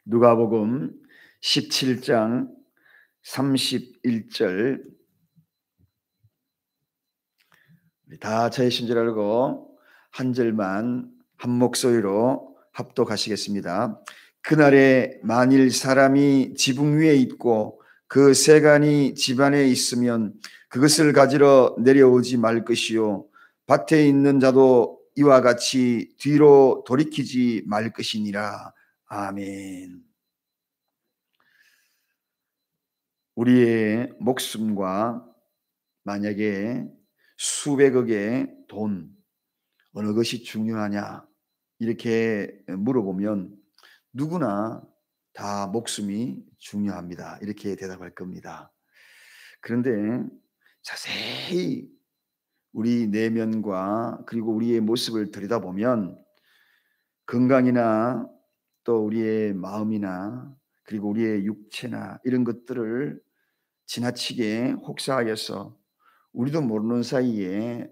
누가복음 17장 31절 다 저이신 줄 알고 한 절만 한 목소리로 합독하시겠습니다. 그날에 만일 사람이 지붕 위에 있고 그 세간이 집안에 있으면 그것을 가지러 내려오지 말 것이요 밭에 있는 자도 이와 같이 뒤로 돌이키지 말 것이니라. 아멘. 우리의 목숨과 만약에 수백억의 돈, 어느 것이 중요하냐 이렇게 물어보면 누구나 다 목숨이 중요합니다. 이렇게 대답할 겁니다. 그런데 자세히 우리 내면과 그리고 우리의 모습을 들여다보면 건강이나 또 우리의 마음이나 그리고 우리의 육체나 이런 것들을 지나치게 혹사하여서 우리도 모르는 사이에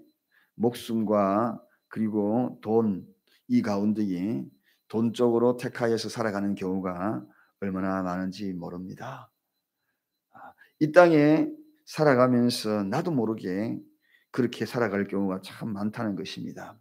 목숨과 그리고 돈, 이 가운데에 돈 쪽으로 택하여서 살아가는 경우가 얼마나 많은지 모릅니다. 이 땅에 살아가면서 나도 모르게 그렇게 살아갈 경우가 참 많다는 것입니다.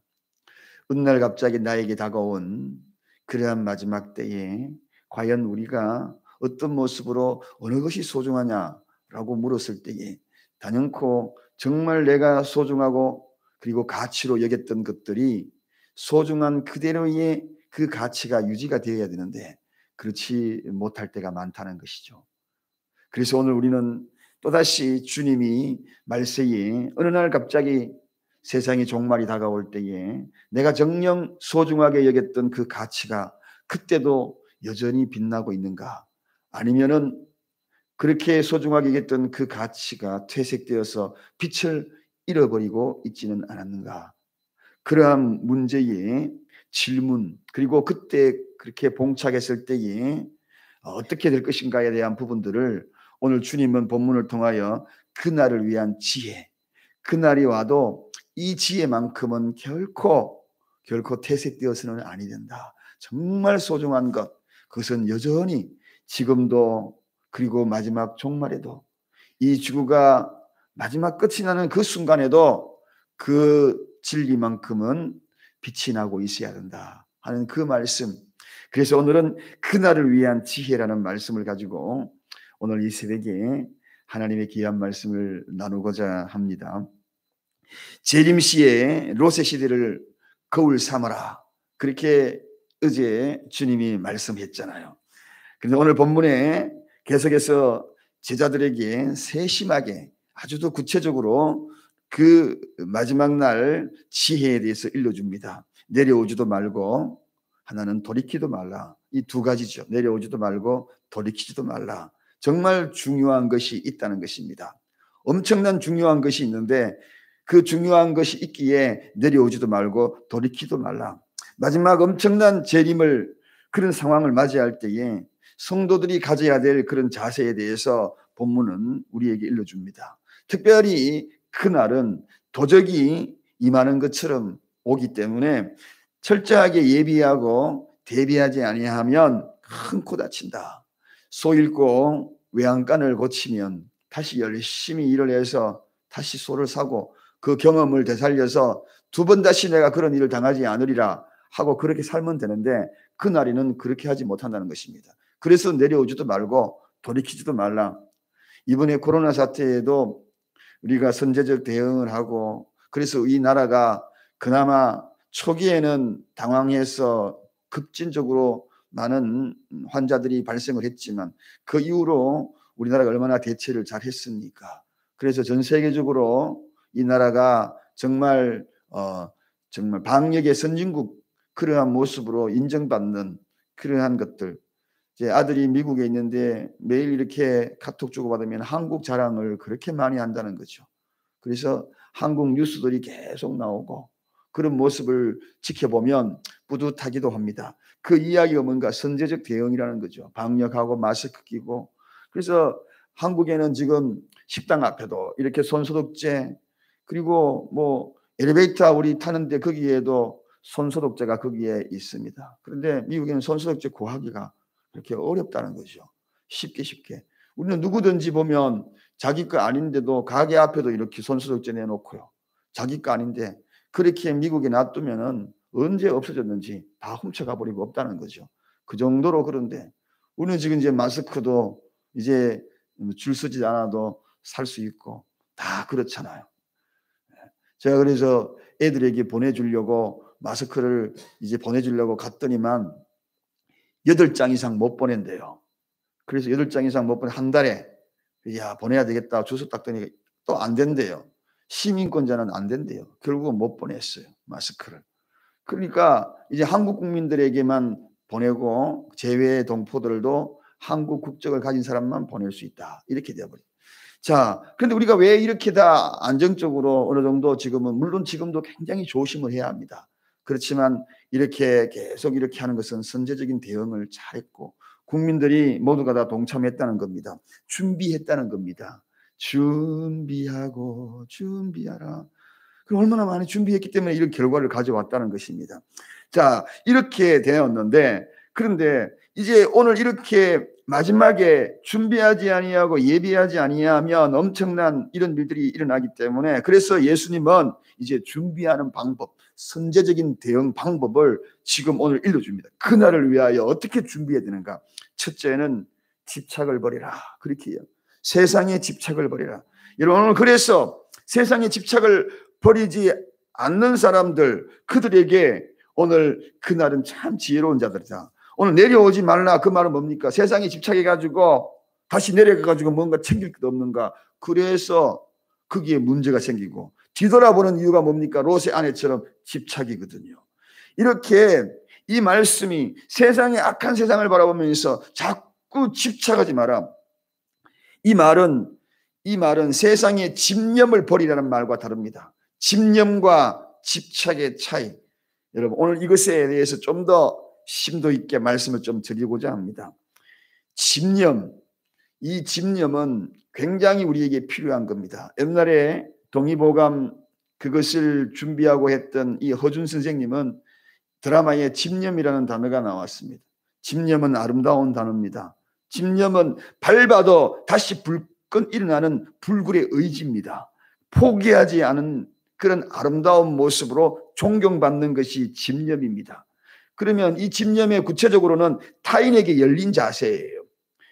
어느 날 갑자기 나에게 다가온 그러한 마지막 때에 과연 우리가 어떤 모습으로 어느 것이 소중하냐라고 물었을 때에 단연코 정말 내가 소중하고 그리고 가치로 여겼던 것들이 소중한 그대로의 그 가치가 유지가 되어야 되는데 그렇지 못할 때가 많다는 것이죠. 그래서 오늘 우리는 또다시 주님이 말세에 어느 날 갑자기 세상의 종말이 다가올 때에 내가 정녕 소중하게 여겼던 그 가치가 그때도 여전히 빛나고 있는가? 아니면은 그렇게 소중하게 여겼던 그 가치가 퇴색되어서 빛을 잃어버리고 있지는 않았는가? 그러한 문제의 질문, 그리고 그때 그렇게 봉착했을 때에 어떻게 될 것인가에 대한 부분들을 오늘 주님은 본문을 통하여 그날을 위한 지혜, 그날이 와도 이 지혜만큼은 결코 퇴색되어서는 아니 된다. 정말 소중한 것, 그것은 여전히 지금도 그리고 마지막 종말에도 이 지구가 마지막 끝이 나는 그 순간에도 그 진리만큼은 빛이 나고 있어야 된다 하는 그 말씀. 그래서 오늘은 그날을 위한 지혜라는 말씀을 가지고 오늘 이 새벽에 하나님의 귀한 말씀을 나누고자 합니다. 재림시에 롯의 시대를 거울 삼아라, 그렇게 어제 주님이 말씀했잖아요. 그런데 오늘 본문에 계속해서 제자들에게 세심하게 아주 더 구체적으로 그 마지막 날 지혜에 대해서 일러줍니다. 내려오지도 말고, 하나는 돌이키도 말라. 이 두 가지죠. 내려오지도 말고 돌이키지도 말라. 정말 중요한 것이 있다는 것입니다. 엄청난 중요한 것이 있는데 그 중요한 것이 있기에 내려오지도 말고 돌이키도 말라. 마지막 엄청난 재림을, 그런 상황을 맞이할 때에 성도들이 가져야 될 그런 자세에 대해서 본문은 우리에게 일러줍니다. 특별히 그날은 도적이 임하는 것처럼 오기 때문에 철저하게 예비하고 대비하지 아니하면 큰 코 다친다. 소 잃고 외양간을 고치면 다시 열심히 일을 해서 다시 소를 사고 그 경험을 되살려서 두 번 다시 내가 그런 일을 당하지 않으리라 하고 그렇게 살면 되는데 그날에는 그렇게 하지 못한다는 것입니다. 그래서 내려오지도 말고 돌이키지도 말라. 이번에 코로나 사태에도 우리가 선제적 대응을 하고, 그래서 이 나라가 그나마 초기에는 당황해서 급진적으로 많은 환자들이 발생을 했지만 그 이후로 우리나라가 얼마나 대처를 잘 했습니까? 그래서 전 세계적으로 이 나라가 정말 방역의 선진국, 그러한 모습으로 인정받는 그러한 것들. 제 아들이 미국에 있는데 매일 이렇게 카톡 주고받으면 한국 자랑을 그렇게 많이 한다는 거죠. 그래서 한국 뉴스들이 계속 나오고 그런 모습을 지켜보면 뿌듯하기도 합니다. 그 이야기가 뭔가 선제적 대응이라는 거죠. 방역하고 마스크 끼고. 그래서 한국에는 지금 식당 앞에도 이렇게 손소독제, 그리고 뭐 엘리베이터 우리 타는데 거기에도 손소독제가 거기에 있습니다. 그런데 미국에는 손소독제 구하기가 그렇게 어렵다는 거죠. 쉽게. 우리는 누구든지 보면 자기 거 아닌데도 가게 앞에도 이렇게 손소독제 내놓고요. 자기 거 아닌데 그렇게 미국에 놔두면은 언제 없어졌는지 다 훔쳐가 버리고 없다는 거죠. 그 정도로. 그런데 우리는 지금 이제 마스크도 이제 줄 서지 않아도 살 수 있고 다 그렇잖아요. 제가 그래서 애들에게 보내주려고 마스크를 이제 보내주려고 갔더니만 8장 이상 못 보낸대요. 그래서 8장 이상 못 보내 한 달에 보내야 되겠다 주소 땄더니 또 안 된대요. 시민권자는 안 된대요. 결국은 못 보냈어요, 마스크를. 그러니까 이제 한국 국민들에게만 보내고 제외 동포들도 한국 국적을 가진 사람만 보낼 수 있다, 이렇게 되어버려요. 자, 그런데 우리가 왜 이렇게 다 안정적으로 어느 정도 지금은, 물론 지금도 굉장히 조심을 해야 합니다. 그렇지만 이렇게 계속 이렇게 하는 것은 선제적인 대응을 잘했고 국민들이 모두가 다 동참했다는 겁니다. 준비했다는 겁니다. 준비하고 준비하라. 그럼 얼마나 많이 준비했기 때문에 이런 결과를 가져왔다는 것입니다. 자, 이렇게 되었는데, 그런데 이제 오늘 이렇게 마지막에 준비하지 아니하고 예비하지 아니하면 엄청난 이런 일들이 일어나기 때문에, 그래서 예수님은 이제 준비하는 방법, 선제적인 대응 방법을 지금 오늘 일러줍니다. 그날을 위하여 어떻게 준비해야 되는가. 첫째는 집착을 버리라, 그렇게 해요. 세상에 집착을 버리라. 여러분, 오늘 그래서 세상에 집착을 버리지 않는 사람들, 그들에게 오늘 그날은 참 지혜로운 자들이다. 오늘 내려오지 말라, 그 말은 뭡니까? 세상에 집착해가지고 다시 내려가가지고 뭔가 챙길 것 없는가. 그래서 거기에 문제가 생기고, 뒤돌아보는 이유가 뭡니까? 롯의 아내처럼 집착이거든요. 이렇게 이 말씀이 세상의 악한 세상을 바라보면서 자꾸 집착하지 마라. 이 말은 세상의 집념을 버리라는 말과 다릅니다. 집념과 집착의 차이. 여러분, 오늘 이것에 대해서 좀 더 심도 있게 말씀을 좀 드리고자 합니다. 집념, 이 집념은 굉장히 우리에게 필요한 겁니다. 옛날에 동의보감 그것을 준비하고 했던 이 허준 선생님은 드라마에 집념이라는 단어가 나왔습니다. 집념은 아름다운 단어입니다. 집념은 밟아도 다시 불끈 일어나는 불굴의 의지입니다. 포기하지 않은 그런 아름다운 모습으로 존경받는 것이 집념입니다. 그러면 이 집념의 구체적으로는 타인에게 열린 자세예요.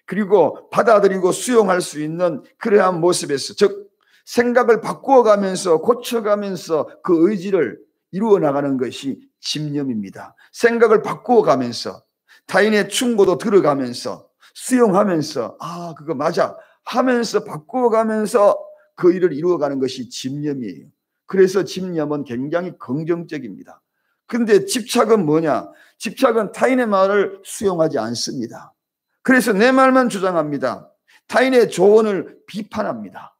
그리고 받아들이고 수용할 수 있는 그러한 모습에서, 즉 생각을 바꾸어가면서 고쳐가면서 그 의지를 이루어 나가는 것이 집념입니다. 생각을 바꾸어가면서 타인의 충고도 들어가면서 수용하면서 그거 맞아 하면서 바꾸어가면서 그 일을 이루어가는 것이 집념이에요. 그래서 집념은 굉장히 긍정적입니다. 그런데 집착은 뭐냐? 집착은 타인의 말을 수용하지 않습니다. 그래서 내 말만 주장합니다. 타인의 조언을 비판합니다.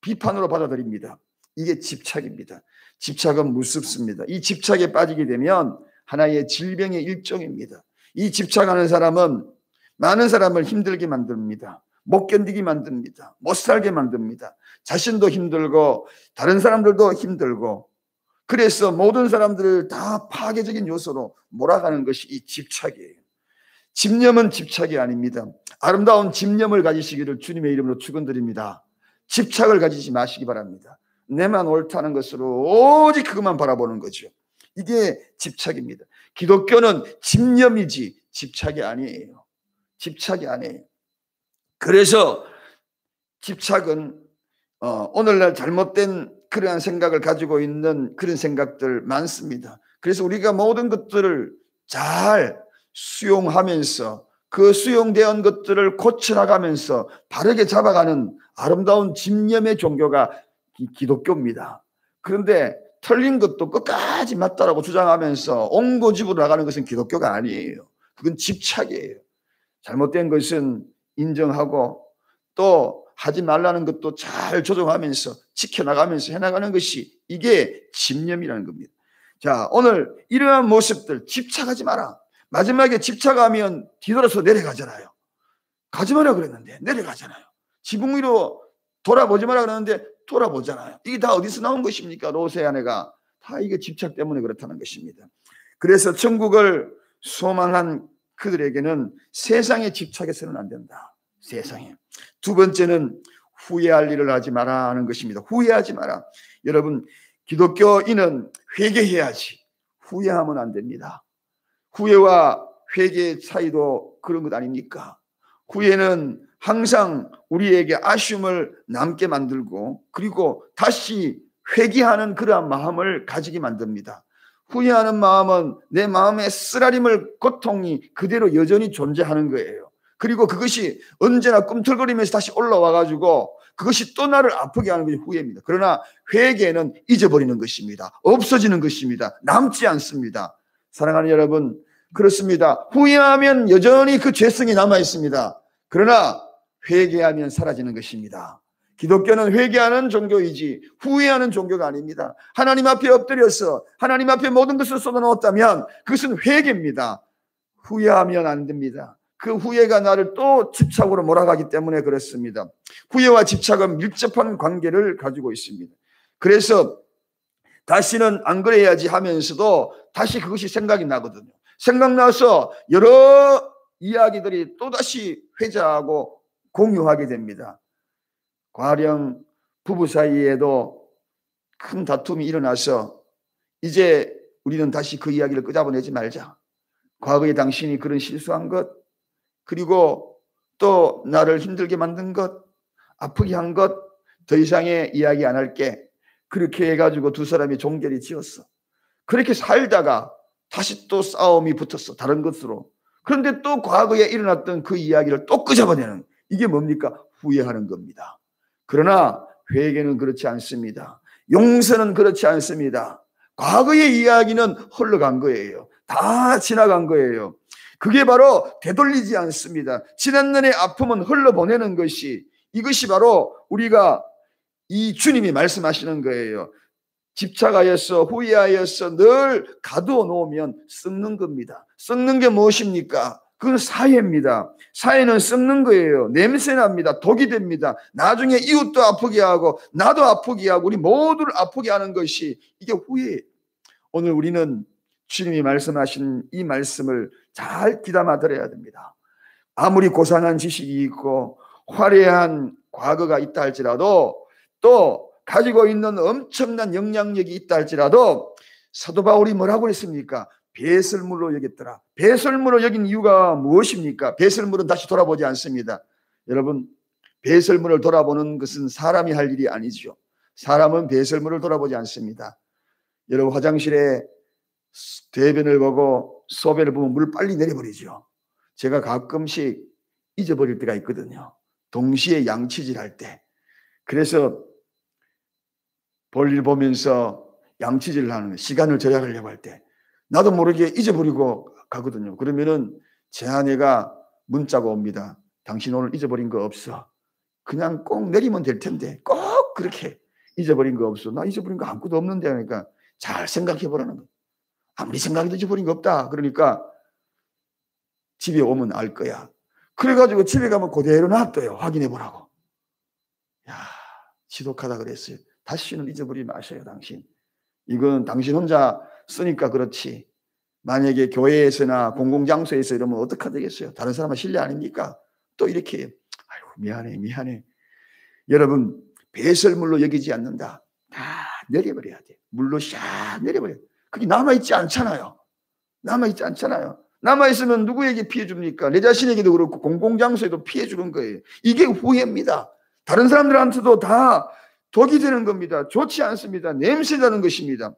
비판으로 받아들입니다. 이게 집착입니다. 집착은 무섭습니다. 이 집착에 빠지게 되면 하나의 질병의 일종입니다. 이 집착하는 사람은 많은 사람을 힘들게 만듭니다. 못 견디게 만듭니다. 못 살게 만듭니다. 자신도 힘들고 다른 사람들도 힘들고, 그래서 모든 사람들을 다 파괴적인 요소로 몰아가는 것이 이 집착이에요. 집념은 집착이 아닙니다. 아름다운 집념을 가지시기를 주님의 이름으로 축원드립니다. 집착을 가지지 마시기 바랍니다. 내만 옳다는 것으로 오직 그것만 바라보는 거죠. 이게 집착입니다. 기독교는 집념이지 집착이 아니에요. 집착이 아니에요. 그래서 집착은 오늘날 잘못된 그러한 생각을 가지고 있는 그런 생각들 많습니다. 그래서 우리가 모든 것들을 잘 수용하면서 그 수용된 것들을 고쳐나가면서 바르게 잡아가는 아름다운 집념의 종교가 기독교입니다. 그런데 틀린 것도 끝까지 맞다라고 주장하면서 옹고집으로 나가는 것은 기독교가 아니에요. 그건 집착이에요. 잘못된 것은 인정하고 또 하지 말라는 것도 잘 조정하면서 지켜나가면서 해나가는 것이, 이게 집념이라는 겁니다. 자, 오늘 이러한 모습들, 집착하지 마라. 마지막에 집착하면 뒤돌아서 내려가잖아요. 가지 마라 그랬는데 내려가잖아요. 지붕 위로 돌아보지 마라 그러는데 돌아보잖아요. 이게 다 어디서 나온 것입니까? 롯의 아내가 다 이게 집착 때문에 그렇다는 것입니다. 그래서 천국을 소망한 그들에게는 세상에 집착해서는 안 된다. 세상에. 두 번째는 후회할 일을 하지 마라 하는 것입니다. 후회하지 마라. 여러분, 기독교인은 회개해야지 후회하면 안 됩니다. 후회와 회개의 차이도 그런 것 아닙니까? 후회는 항상 우리에게 아쉬움을 남게 만들고 그리고 다시 회개하는 그러한 마음을 가지게 만듭니다. 후회하는 마음은 내 마음의 쓰라림을 고통이 그대로 여전히 존재하는 거예요. 그리고 그것이 언제나 꿈틀거리면서 다시 올라와 가지고 그것이 또 나를 아프게 하는 것이 후회입니다. 그러나 회개는 잊어버리는 것입니다. 없어지는 것입니다. 남지 않습니다. 사랑하는 여러분, 그렇습니다. 후회하면 여전히 그 죄성이 남아 있습니다. 그러나 회개하면 사라지는 것입니다. 기독교는 회개하는 종교이지 후회하는 종교가 아닙니다. 하나님 앞에 엎드려서 하나님 앞에 모든 것을 쏟아놓았다면 그것은 회개입니다. 후회하면 안 됩니다. 그 후회가 나를 또 집착으로 몰아가기 때문에 그렇습니다. 후회와 집착은 밀접한 관계를 가지고 있습니다. 그래서 다시는 안 그래야지 하면서도 다시 그것이 생각이 나거든요. 생각나서 여러 이야기들이 또다시 회자하고 공유하게 됩니다. 가령 부부 사이에도 큰 다툼이 일어나서 이제 우리는 다시 그 이야기를 끄집어내지 말자. 과거에 당신이 그런 실수한 것, 그리고 또 나를 힘들게 만든 것, 아프게 한 것, 더 이상의 이야기 안 할게. 그렇게 해가지고 두 사람이 종결이 지었어. 그렇게 살다가 다시 또 싸움이 붙었어. 다른 것으로. 그런데 또 과거에 일어났던 그 이야기를 또 끄집어내는, 이게 뭡니까? 후회하는 겁니다. 그러나 회개는 그렇지 않습니다. 용서는 그렇지 않습니다. 과거의 이야기는 흘러간 거예요. 다 지나간 거예요. 그게 바로 되돌리지 않습니다. 지난날의 아픔은 흘러보내는 것이, 이것이 바로 우리가 이 주님이 말씀하시는 거예요. 집착하여서 후회하여서 늘 가두어 놓으면 썩는 겁니다. 썩는 게 무엇입니까? 그건 사해입니다. 사해는 썩는 거예요. 냄새납니다. 독이 됩니다. 나중에 이웃도 아프게 하고 나도 아프게 하고 우리 모두를 아프게 하는 것이 이게 후회예요. 오늘 우리는 주님이 말씀하신 이 말씀을 잘 귀담아 들어야 됩니다. 아무리 고상한 지식이 있고 화려한 과거가 있다 할지라도, 또 가지고 있는 엄청난 영향력이 있다 할지라도, 사도 바울이 뭐라고 그랬습니까? 배설물로 여겼더라. 배설물로 여긴 이유가 무엇입니까? 배설물은 다시 돌아보지 않습니다. 여러분, 배설물을 돌아보는 것은 사람이 할 일이 아니죠. 사람은 배설물을 돌아보지 않습니다. 여러분, 화장실에 대변을 보고 소변을 보면 물 빨리 내려버리죠. 제가 가끔씩 잊어버릴 때가 있거든요. 동시에 양치질 할 때. 그래서 볼일 보면서 양치질을 하는 거예요. 시간을 절약하려고 할 때. 나도 모르게 잊어버리고 가거든요. 그러면은 제 아내가 문자가 옵니다. 당신 오늘 잊어버린 거 없어? 그냥 꼭 내리면 될 텐데 꼭 그렇게 잊어버린 거 없어? 나 잊어버린 거 아무것도 없는데 하니까 잘 생각해 보라는 거예요. 아무리 생각해도 잊어버린 거 없다. 그러니까 집에 오면 알 거야. 그래가지고 집에 가면 그대로 놔둬요. 확인해 보라고. 야, 지독하다 그랬어요. 다시는 잊어버리지 마세요, 당신. 이건 당신 혼자 쓰니까 그렇지. 만약에 교회에서나 공공장소에서 이러면 어떡하 되겠어요? 다른 사람은 실례 아닙니까? 또 이렇게, 아이고, 미안해. 여러분, 배설물로 여기지 않는다. 다 내려버려야 돼. 물로 샥 내려버려야 돼. 그게 남아있지 않잖아요. 남아있으면 누구에게 피해 줍니까? 내 자신에게도 그렇고 공공장소에도 피해 주는 거예요. 이게 후회입니다. 다른 사람들한테도 다 독이 되는 겁니다. 좋지 않습니다. 냄새나는 것입니다.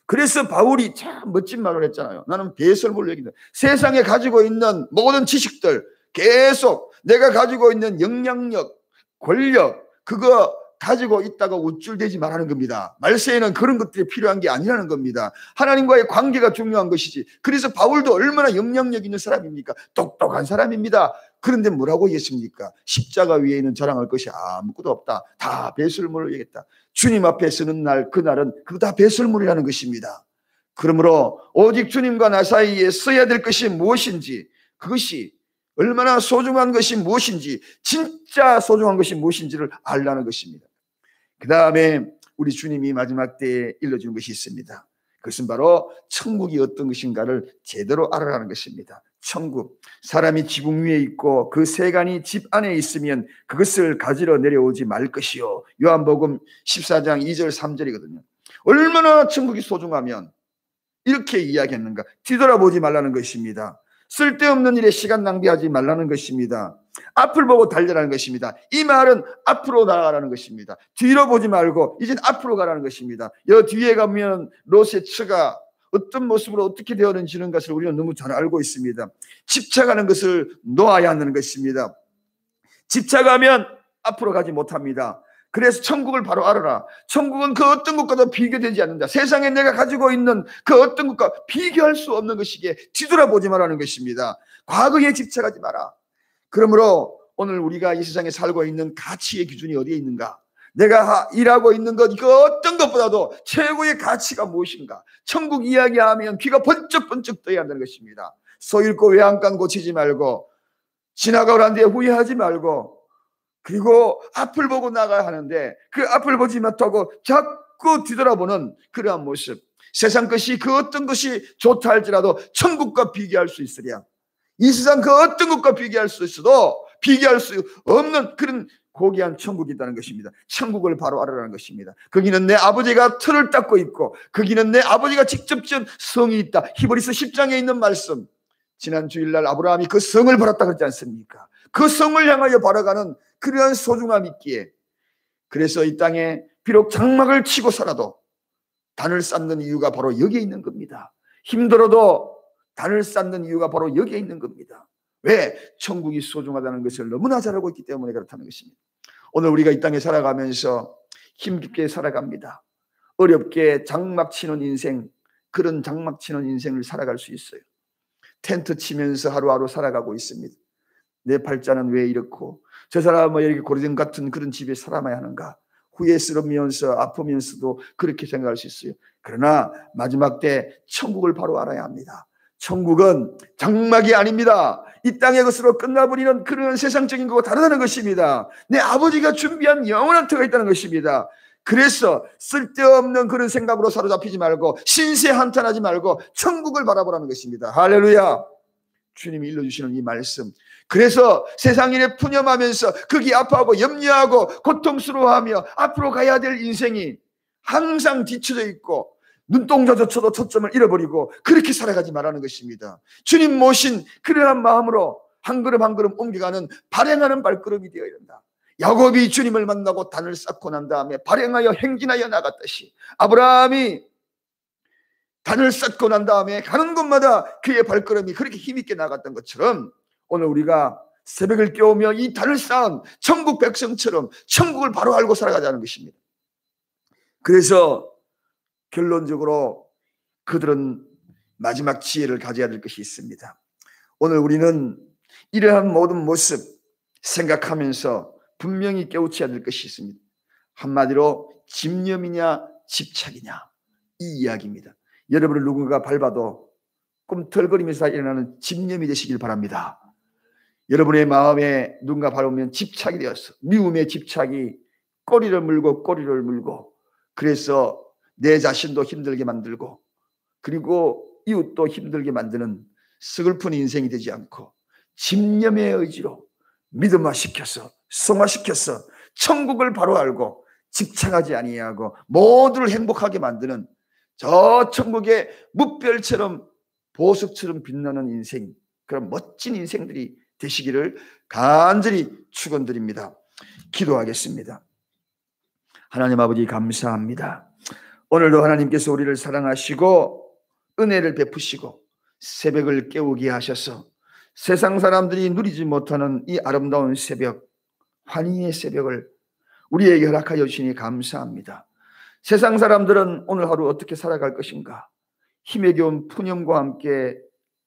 그래서 바울이 참 멋진 말을 했잖아요. 나는 배설물로 여긴다. 세상에 가지고 있는 모든 지식들, 계속 내가 가지고 있는 영향력, 권력, 그거 가지고 있다가 우쭐대지 말라는 겁니다. 말세에는 그런 것들이 필요한 게 아니라는 겁니다. 하나님과의 관계가 중요한 것이지. 그래서 바울도 얼마나 영향력 있는 사람입니까? 똑똑한 사람입니다. 그런데 뭐라고 얘기했습니까? 십자가 위에는 자랑할 것이 아무것도 없다. 다 배설물을 얘기했다. 주님 앞에 서는 날, 그날은 그거 다 배설물이라는 것입니다. 그러므로 오직 주님과 나 사이에 써야 될 것이 무엇인지, 그것이 얼마나 소중한 것이 무엇인지, 진짜 소중한 것이 무엇인지를 알라는 것입니다. 그 다음에 우리 주님이 마지막 때에 일러주는 것이 있습니다. 그것은 바로 천국이 어떤 것인가를 제대로 알아라는 것입니다. 천국, 사람이 지붕 위에 있고 그 세간이 집 안에 있으면 그것을 가지러 내려오지 말 것이요. 요한복음 14장 2절 3절이거든요. 얼마나 천국이 소중하면 이렇게 이야기했는가. 뒤돌아보지 말라는 것입니다. 쓸데없는 일에 시간 낭비하지 말라는 것입니다. 앞을 보고 달려라는 것입니다. 이 말은 앞으로 나아가라는 것입니다. 뒤로 보지 말고 이젠 앞으로 가라는 것입니다. 여 뒤에 가면 롯의 처가 어떤 모습으로 어떻게 되었는지는 것을 우리는 너무 잘 알고 있습니다. 집착하는 것을 놓아야 하는 것입니다. 집착하면 앞으로 가지 못합니다. 그래서 천국을 바로 알아라. 천국은 그 어떤 것과도 비교되지 않는다. 세상에 내가 가지고 있는 그 어떤 것과 비교할 수 없는 것이기에 뒤돌아보지 말라는 것입니다. 과거에 집착하지 마라. 그러므로 오늘 우리가 이 세상에 살고 있는 가치의 기준이 어디에 있는가? 내가 일하고 있는 것, 그 어떤 것보다도 최고의 가치가 무엇인가? 천국 이야기하면 귀가 번쩍번쩍 떠야 한다는 것입니다. 소 잃고 외양간 고치지 말고, 지나가고 난 뒤에 후회하지 말고, 그리고 앞을 보고 나가야 하는데 그 앞을 보지 못하고 자꾸 뒤돌아보는 그러한 모습. 세상 것이 그 어떤 것이 좋다 할지라도 천국과 비교할 수 있으랴. 이 세상 그 어떤 것과 비교할 수 있어도 비교할 수 없는 그런 고귀한 천국이 있다는 것입니다. 천국을 바로 알아라는 것입니다. 거기는 내 아버지가 틀을 닦고 있고 거기는 내 아버지가 직접 지은 성이 있다. 히브리서 10장에 있는 말씀. 지난 주일날 아브라함이 그 성을 바랐다 그러지 않습니까? 그 성을 향하여 바라가는 그러한 소중함이 있기에, 그래서 이 땅에 비록 장막을 치고 살아도 단을 쌓는 이유가 바로 여기에 있는 겁니다. 힘들어도 단을 쌓는 이유가 바로 여기에 있는 겁니다. 왜? 천국이 소중하다는 것을 너무나 잘 알고 있기 때문에 그렇다는 것입니다. 오늘 우리가 이 땅에 살아가면서 힘겹게 살아갑니다. 어렵게 장막 치는 인생, 그런 장막 치는 인생을 살아갈 수 있어요. 텐트 치면서 하루하루 살아가고 있습니다. 내 팔자는 왜 이렇고 저 사람은 이렇게 고리등 같은 그런 집에 살아야 하는가? 후회스러우면서 아프면서도 그렇게 생각할 수 있어요. 그러나 마지막 때 천국을 바로 알아야 합니다. 천국은 장막이 아닙니다. 이 땅의 것으로 끝나버리는 그런 세상적인 것과 다르다는 것입니다. 내 아버지가 준비한 영원한 터가 있다는 것입니다. 그래서 쓸데없는 그런 생각으로 사로잡히지 말고 신세 한탄하지 말고 천국을 바라보라는 것입니다. 할렐루야. 주님이 일러주시는 이 말씀. 그래서 세상 일에 푸념하면서 거기 아파하고 염려하고 고통스러워하며 앞으로 가야 될 인생이 항상 뒤쳐져 있고 눈동자조차도 초점을 잃어버리고 그렇게 살아가지 말라는 것입니다. 주님 모신 그러한 마음으로 한 걸음 한 걸음 옮겨가는 발행하는 발걸음이 되어야 된다. 야곱이 주님을 만나고 단을 쌓고 난 다음에 발행하여 행진하여 나갔듯이 아브라함이 단을 쌓고 난 다음에 가는 곳마다 그의 발걸음이 그렇게 힘있게 나갔던 것처럼 오늘 우리가 새벽을 깨우며 이 단을 쌓은 천국 백성처럼 천국을 바로 알고 살아가자는 것입니다. 그래서 결론적으로 그들은 마지막 지혜를 가져야 될 것이 있습니다. 오늘 우리는 이러한 모든 모습 생각하면서 분명히 깨우쳐야 될 것이 있습니다. 한마디로 집념이냐 집착이냐 이 이야기입니다. 여러분을 누군가 밟아도 꿈틀거리면서 일어나는 집념이 되시길 바랍니다. 여러분의 마음에 누군가 밟으면 집착이 되어서 미움의 집착이 꼬리를 물고 그래서 내 자신도 힘들게 만들고 그리고 이웃도 힘들게 만드는 서글픈 인생이 되지 않고 집념의 의지로 믿음화시켜서 성화시켜서 천국을 바로 알고 집착하지 아니하고 모두를 행복하게 만드는 저 천국의 무별처럼 보석처럼 빛나는 인생, 그런 멋진 인생들이 되시기를 간절히 축원드립니다. 기도하겠습니다. 하나님 아버지 감사합니다. 오늘도 하나님께서 우리를 사랑하시고 은혜를 베푸시고 새벽을 깨우게 하셔서 세상 사람들이 누리지 못하는 이 아름다운 새벽, 환희의 새벽을 우리에게 허락하여 주시니 감사합니다. 세상 사람들은 오늘 하루 어떻게 살아갈 것인가? 힘에 겨운 푸념과 함께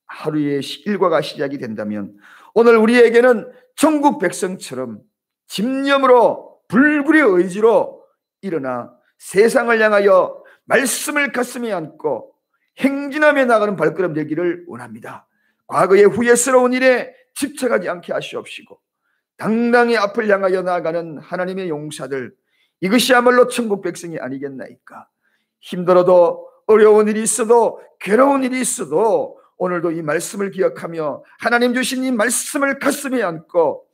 하루의 일과가 시작이 된다면 오늘 우리에게는 천국 백성처럼 집념으로 불굴의 의지로 일어나 세상을 향하여 말씀을 가슴에 안고 행진하며 나가는 발걸음 되기를 원합니다. 과거의 후회스러운 일에 집착하지 않게 하시옵시고 당당히 앞을 향하여 나아가는 하나님의 용사들, 이것이야말로 천국 백성이 아니겠나이까. 힘들어도 어려운 일이 있어도 괴로운 일이 있어도 오늘도 이 말씀을 기억하며 하나님 주신 이 말씀을 가슴에 안고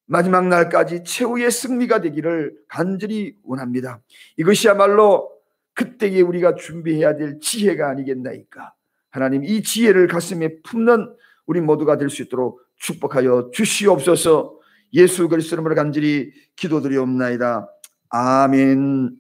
마지막 날까지 최후의 승리가 되기를 간절히 원합니다. 이것이야말로 그때에 우리가 준비해야 될 지혜가 아니겠나이까. 하나님, 이 지혜를 가슴에 품는 우리 모두가 될 수 있도록 축복하여 주시옵소서. 예수 그리스도 이름으로 간절히 기도드리옵나이다. 아멘.